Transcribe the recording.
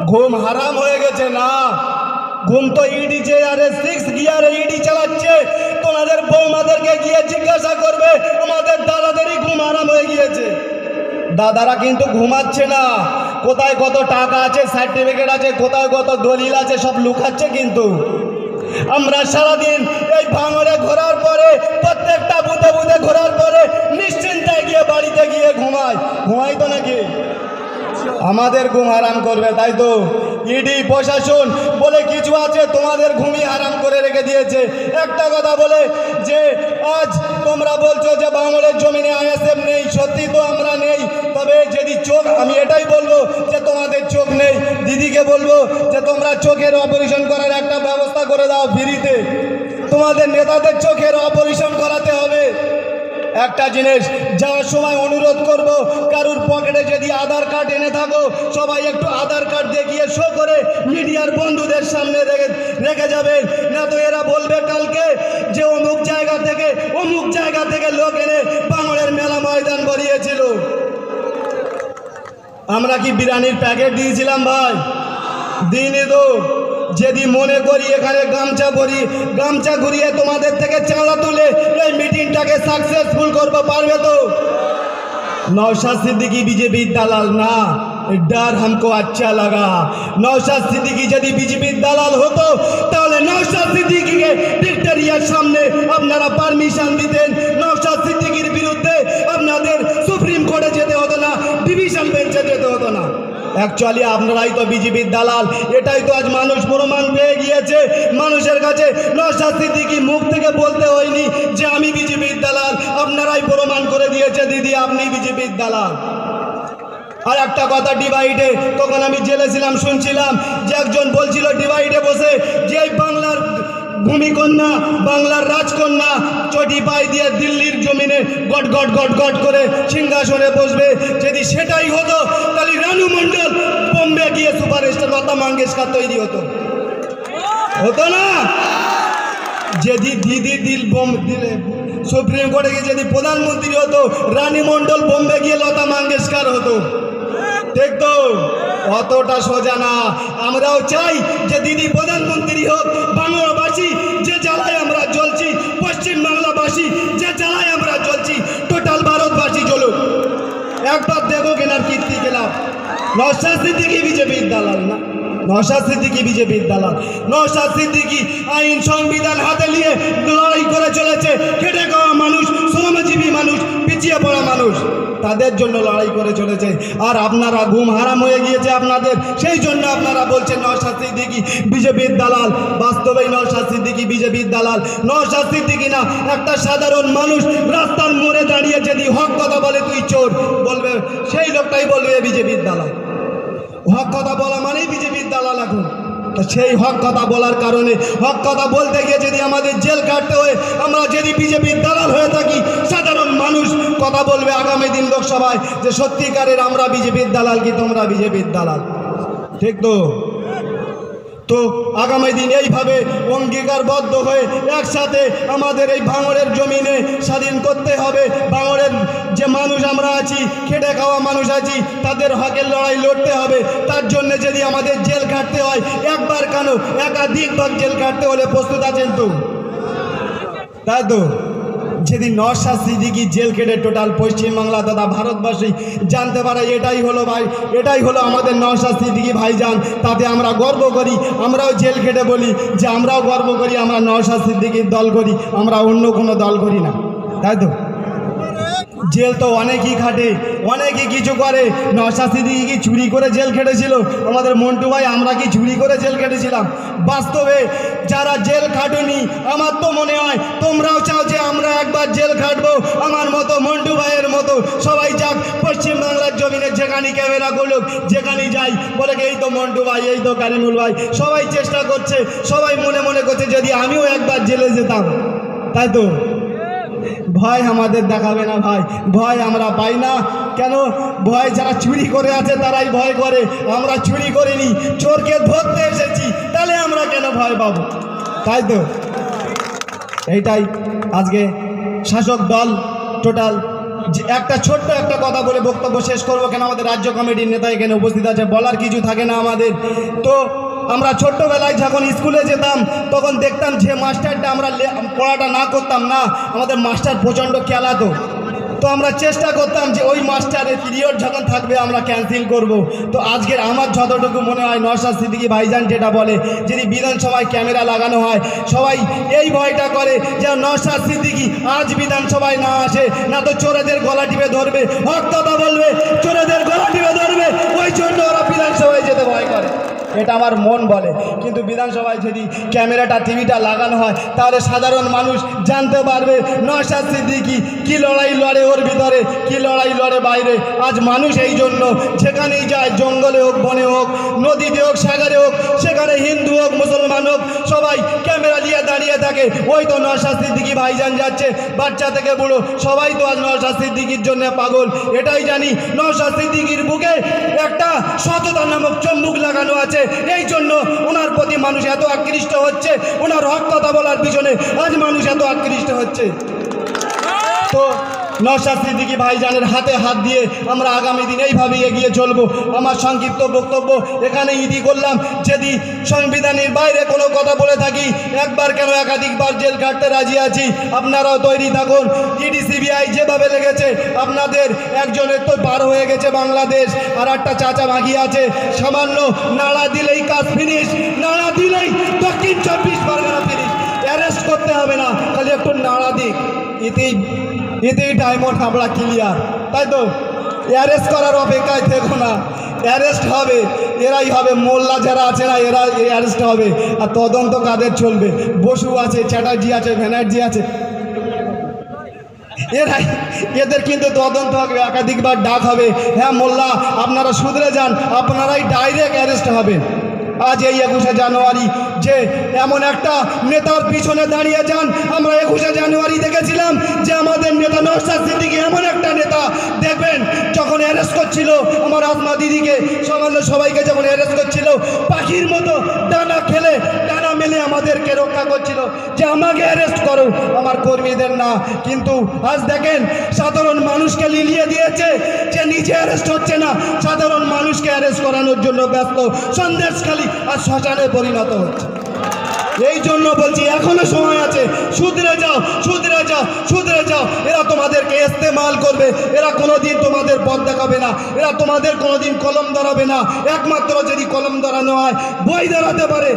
ঘুম হারাম হয়ে গেছে না? ঘুম তো ইডি যে আরে 6 গিয়ারে ইডি চালাচ্ছে। তোমাদের বৌমাদেরকে গিয়ে জিজ্ঞাসা করবে আমাদের দাদাদেরই ঘুম হারাম হয়ে গিয়েছে। দাদারা কিন্তু ঘুমাচ্ছে না, কোথায় কত টাকা আছে, সার্টিফিকেট আছে, কোথায় কত দলিল আছে, সব লুকাচ্ছে। কিন্তু আমরা সারাদিন এই ভাঙড়ে ঘোরার পরে, প্রত্যেকটা বুথে বুথে ঘোরার পরে নিশ্চিন্তায় গিয়ে বাড়িতে গিয়ে ঘুমাই তো নাকি? আমাদের ঘুম হারাম করবে, তাই তো? ইডি প্রশাসন বলে কিছু আছে, তোমাদের ঘুমই হারাম করে রেখে দিয়েছে। একটা কথা বলে যে আজ তোমরা বলছো যে ভাঙড়ের জমিনে আইএসএফ নেই, সত্যি তো আমরা নেই। তবে যদি চোখ, আমি এটাই বলবো যে তোমাদের চোখ নেই, দিদিকে বলবো যে তোমরা চোখের অপারেশন করার একটা ব্যবস্থা করে দাও ফ্রিতে। তোমাদের নেতাদের চোখের অপারেশন করাতে হবে। একটা জিনিস যাওয়ার সময় অনুরোধ করব, কারুর পকেটে যদি আধার কার্ড এনে থাকো, সবাই একটু আধার কার্ড দেখিয়ে শো করে মিডিয়ার বন্ধুদের সামনে রেখে যাবেন। না তো এরা বলবে কালকে যে অমুক জায়গা থেকে লোক এনে ভাঙড়ের মেলা ময়দান ভরিয়েছিল। আমরা কি বিরিয়ানির প্যাকেট দিয়েছিলাম ভাই? দিইনি তো। যদি মনে করি এখানে গামছা ঘুরিয়ে তোমাদের থেকে চাঁদা তুলে এই মিটিংটাকে সাকসেসফুল করবো, পারবে তো? नौशाद सिद्दीकी बीजेपी दलाल ना, डर हमको अच्छा लगा। नौशाद सिद्दीकी यदि बीजेपी दलाल होतो ताहले नौशाद सिद्दीकी के डिक्टेरियार सामने আপনারা পারমিশন দিতেন। নওশাদ সিদ্দিকীর বিরুদ্ধে আপনাদের সুপ্রিম কোর্টে যেতে হতো না, ডিভিশন বেঞ্চে যেতে হতো না। অ্যাকচুয়ালি আপনারাই তো বিজেপির দালাল, এটাই তো আজ মানুষ প্রমাণ পেয়ে গিয়েছে। মানুষের কাছে নওশাদ সিদ্দিকী মুখ থেকে বলতে হয়নি যে আমি বিজেপির দালাল, আপনারাই প্রমাণ করে দিয়েছে দিদি আপনি বিজেপির দালাল। আর একটা কথা, ডিভাইডে তখন আমি জেলে ছিলাম, শুনছিলাম যে একজন বলছিল ডিভাইডে বসে যে বাংলার ভূমিকন্যা, বাংলার রাজকন্যা চটি পায়ে দিয়ে দিল্লির জমিনে গট গট গট গট করে সিংহাসনে বসবে। যদি সেটাই হতো তাহলে রানু মণ্ডল বোম্বে গিয়ে সুপারস্টার লতা মঙ্গেশকর তৈরি হতো না? যদি দিদি দিলে সুপ্রিম কোর্টে গিয়ে যদি প্রধানমন্ত্রী হতো, রানী মণ্ডল বোম্বে গিয়ে লতা মঙ্গেশকর হতো। ঠিক তো? অতটা সোজা না। আমরাও চাই যে দিদি প্রধানমন্ত্রী হোক। বাংলাবাসী যে জ্বালায় আমরা জ্বলছি, পশ্চিমবাংলাবাসী যে জ্বালায় আমরা জ্বলছি, টোটাল ভারতবাসী জ্বলুক। একবার দেখো কেনার কীর্তি গেলাম। নওশাদ সিদ্দিকী বিজেপির দালাল না, নওশাদ সিদ্দিকী বিজেপির দালাল। নওশাদ সিদ্দিকী আইন সংবিধান হাতে নিয়ে লড়াই করে চলেছে। খেটে খাওয়া মানুষ, শ্রমজীবী মানুষ, পিছিয়ে পড়া মানুষ, তাদের জন্য লড়াই করে চলেছে। আর আপনারা ঘুম হারাম হয়ে গিয়েছে আপনাদের, সেই জন্য আপনারা বলছেন নওশাদ সিদ্দিকী বিজেপির দালাল। বাস্তবেই নওশাদ সিদ্দিকী বিজেপির দালাল। নওশাদ সিদ্দিকী না, একটা সাধারণ মানুষ রাস্তার মোড়ে দাঁড়িয়ে যদি হক কথা বলে তুই চোর বলবে, সেই লোকটাই বলবে বিজেপির দালাল। হক কথা বলা মানেই বিজেপির দালাল এখন। তো সেই হক কথা বলার কারণে, হক কথা বলতে গিয়ে যদি আমাদের জেল কাটতে হয়, আমরা যদি বিজেপির দালাল হয়ে থাকি, সাধারণ মানুষ কথা বলবে আগামী দিন লোকসভায় যে সত্যিকারের আমরা বিজেপির দালাল কি তোমরা বিজেপির দালাল। ঠিক তো? তো আগামী দিন এইভাবে অঙ্গীকারবদ্ধ হয়ে একসাথে আমাদের এই ভাঙড়ের জমিনে স্বাধীন করতে হবে। ভাঙড়ের যে মানুষ আমরা আছি, খেটে খাওয়া মানুষ আছি, তাদের হকের লড়াই লড়তে হবে। তার জন্য যদি আমাদের জেল কাটতে হয়, একবার কেন একাধিকবার জেল কাটতে হলে প্রস্তুত আছেন তো? তাই তো? যেদিন নওশাদ সিদ্দিকী জেল কেটে টোটাল পশ্চিমবাংলা তথা ভারতবাসী জানতে পারে এটাই হলো ভাই, এটাই হলো আমাদের নওশাদ সিদ্দিকী ভাইজান, তাতে আমরা গর্ব করি। আমরাও জেল কেটে বলি যে আমরাও গর্ব করি, আমরা নওশাদ সিদ্দিকীর দল করি, আমরা অন্য কোনো দল করি না। তাই তো? জেল তো অনেকই খাটে, অনেকই কিছু করে। নওশাদ সিদ্দিকী কি চুরি করে জেল খেটেছিল? আমাদের মন্টু ভাই, আমরা কি চুরি করে জেল খেটেছিলাম? বাস্তবে যারা জেল খাটুনি, আমার তো মনে হয় তোমরাও চাও যে আমরা একবার জেল খাটবো। আমার মতো, মন্টু ভাইয়ের মতো সবাই যাক পশ্চিমবাংলার জমিনে, যেখানে ক্যামেরা করুক, যেখানে যাই বলে এই তো মন্টু ভাই, এই তো কারিমুল ভাই, সবাই চেষ্টা করছে, সবাই মনে মনে করছে যদি আমিও একবার জেলে যেতাম। তাই তো? ভয় আমাদের দেখাবে না ভাই, ভয় আমরা পাই না। কেন? ভয় যারা চুরি করে আছে তারাই ভয় করে। আমরা চুরি করিনি, চোরকে ধরতে এসেছি, তাহলে আমরা কেন ভয় পাবো? তাই তো? এইটাই আজকে শাসক দল টোটাল একটা ছোট্ট একটা কথা বলে বক্তব্য শেষ করবো, কেন আমাদের রাজ্য কমিটির নেতা এখানে উপস্থিত আছে, বলার কিছু থাকে না আমাদের। তো আমরা ছোট্টবেলায় যখন স্কুলে যেতাম তখন দেখতাম যে মাস্টারটা আমরা পড়াটা না করতাম না, আমাদের মাস্টার প্রচণ্ড খেলাতো। তো আমরা চেষ্টা করতাম যে ওই মাস্টারের পিরিয়ড যখন থাকবে আমরা ক্যান্সেল করব। তো আজকের আমার যতটুকু মনে হয় নওশাদ সিদ্দিকী ভাইজান যেটা বলে, যদি বিধানসভায় ক্যামেরা লাগানো হয় সবাই এই ভয়টা করে যে নওশাদ সিদ্দিকী আজ বিধানসভায় না আসে, না তো চোরেদের গলা টিপে ধরবে, হক কথা বলবে, চোরেদের গলা টিপে ধরবে, ওই জন্য ওরা বিধানসভায় যেতে ভয় করে। এটা আমার মন বলে। কিন্তু বিধানসভায় যদি ক্যামেরাটা টিভিটা লাগানো হয় তাহলে সাধারণ মানুষ জানতে পারবে নওশাদ সিদ্দিকী কী লড়াই লড়ে ওর ভিতরে, কী লড়াই লড়ে বাইরে। আজ মানুষ এই জন্য যেখানেই যায়, জঙ্গলে হোক, বনে হোক, নদীতে হোক, সাগরে হোক, সেখানে হিন্দু হোক, মুসলমান হোক, সবাই ক্যামেরা নিয়ে দাঁড়িয়ে থাকে। ওই তো নওশাদ সিদ্দিকী ভাইজান যাচ্ছে, বাচ্চা থেকে বুড়ো সবাই তো আজ নওশাদ সিদ্দিকীর জন্য পাগল। এটাই জানি নওশাদ সিদ্দিকীর বুকে একটা সততা নামক চম্বুক লাগানো আছে, এই জন্য ওনার প্রতি মানুষ এত আকৃষ্ট হচ্ছে, ওনার হক কথা বলার পিছনে আজ মানুষ এত আকৃষ্ট হচ্ছে। তো নওশাদ সিদ্দিকী ভাইজানের হাতে হাত দিয়ে আমরা আগামী দিন এইভাবেই এগিয়ে চলবো। আমার সংক্ষিপ্ত বক্তব্য এখানে ইতি করলাম। যদি সংবিধানের বাইরে কোনো কথা বলে থাকি, একবার কেন একাধিকবার জেল কাটতে রাজি আছি, আপনারাও তৈরি থাকুন। ইডি সিবিআই যেভাবে লেগেছে, আপনাদের একজনের তো পার হয়ে গেছে বাংলাদেশ, আর একটা চাচা বাকি আছে, সামান্য নাড়া দিলেই কাজ ফিনিশ, নাড়া দিলেই দক্ষিণ 24 পরগনা ফিনিশ। অ্যারেস্ট করতে হবে না, খালি একটু নাড়া দিক, এতেই ডায়মন্ড আমরা ক্লিয়ার। তাই তো অ্যারেস্ট করার অপেক্ষায় থেকো না, অ্যারেস্ট হবে, এরাই হবে, মোল্লা যারা আছে না এরা অ্যারেস্ট হবে। আর তদন্ত কাদের চলবে? বসু আছে, চ্যাটার্জি আছে, ব্যানার্জি আছে, এরাই, এদের কিন্তু তদন্ত হবে, একাধিকবার ডাক হবে, হ্যাঁ মোল্লা আপনারা শুধরে যান, আপনারাই ডাইরেক্ট অ্যারেস্ট হবেন। আজ এই 21শে জানুয়ারি যে এমন একটা নেতার পিছনে দাঁড়িয়ে যান, আমরা 21শে জানুয়ারি দেখেছিলাম যে আমাদের নেতা নওশাদ সিদ্দিকী এমন একটা নেতা, দেখবেন যখন অ্যারেস্ট করছিল আমার আসমা দিদিকে, সামান্য সবাইকে যখন অ্যারেস্ট করছিল, পাখির মতো ডানা খেলে ডানা মেলে আমাদেরকে রক্ষা করছিল যে আমাকে অ্যারেস্ট করো, আমার কর্মীদের না। কিন্তু আজ দেখেন সাধারণ মানুষকে লিলিয়ে দিয়েছে, যে নিজে অ্যারেস্ট হচ্ছে না, সাধারণ মানুষকে অ্যারেস্ট করানোর জন্য ব্যস্ত, সন্দেশখালী আর শ্মশানে পরিণত হচ্ছে। এই জন্য বলছি এখনো সময় আছে, শুধরে যাও, শুধরে যাও, শুধরে যাও। এরা তোমাদেরকে ইস্তেমাল করবে, এরা কোনোদিন তোমাদের পথ দেখাবে না, এরা তোমাদের কোনোদিন কলম ধরাবে না। একমাত্র যদি কলম ধরানো হয়, বই ধরাতে পারে।